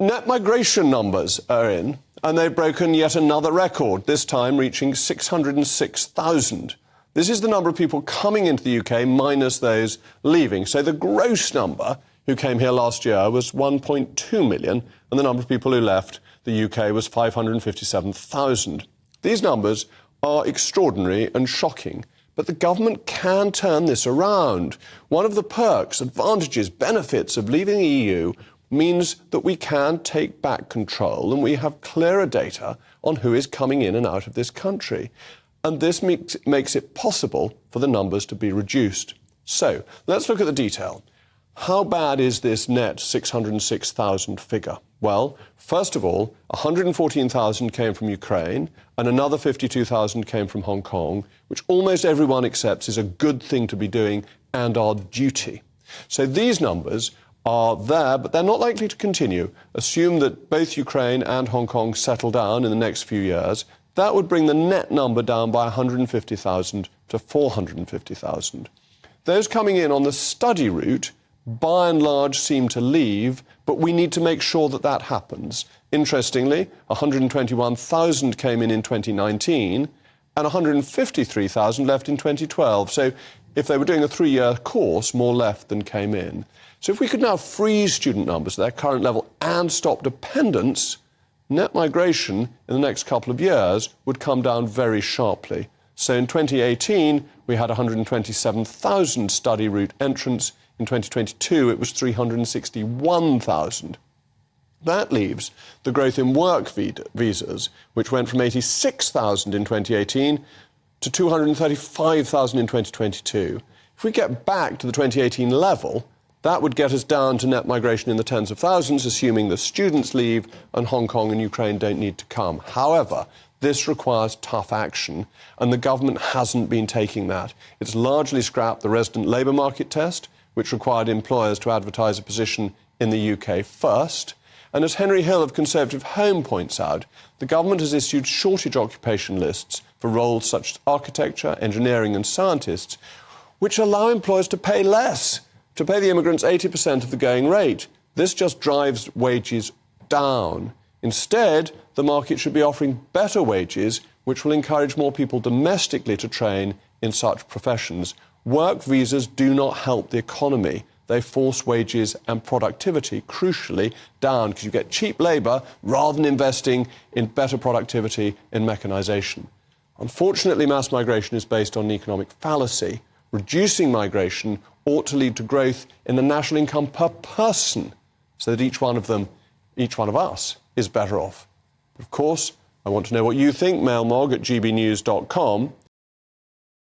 Net migration numbers are in, and they've broken yet another record, this time reaching 606,000. This is the number of people coming into the UK minus those leaving. So the gross number who came here last year was 1.2 million, and the number of people who left the UK was 557,000. These numbers are extraordinary and shocking, but the government can turn this around. One of the perks, advantages, benefits of leaving the EU means that we can take back control and we have clearer data on who is coming in and out of this country. And this makes it possible for the numbers to be reduced. So let's look at the detail. How bad is this net 606,000 figure? Well, first of all, 114,000 came from Ukraine and another 52,000 came from Hong Kong, which almost everyone accepts is a good thing to be doing and our duty. So these numbers are there, but they're not likely to continue. Assume that both Ukraine and Hong Kong settle down in the next few years. That would bring the net number down by 150,000 to 450,000. Those coming in on the study route, by and large, seem to leave, but we need to make sure that that happens. Interestingly, 121,000 came in 2019 and 153,000 left in 2012. So if they were doing a 3-year course, more left than came in. So if we could now freeze student numbers at their current level and stop dependence, net migration in the next couple of years would come down very sharply. So in 2018, we had 127,000 study route entrants. In 2022, it was 361,000. That leaves the growth in work visas, which went from 86,000 in 2018 to 235,000 in 2022. If we get back to the 2018 level, that would get us down to net migration in the tens of thousands, assuming the students leave and Hong Kong and Ukraine don't need to come. However, this requires tough action, and the government hasn't been taking that. It's largely scrapped the resident labour market test, which required employers to advertise a position in the UK first. And as Henry Hill of Conservative Home points out, the government has issued shortage occupation lists for roles such as architecture, engineering and scientists, which allow employers to pay less, to pay the immigrants 80% of the going rate. This just drives wages down. Instead, the market should be offering better wages, which will encourage more people domestically to train in such professions. Work visas do not help the economy. They force wages and productivity, crucially, down because you get cheap labour rather than investing in better productivity in mechanisation. Unfortunately, mass migration is based on an economic fallacy. Reducing migration ought to lead to growth in the national income per person so that each one of us, is better off. Of course, I want to know what you think. Mailmog@gbnews.com.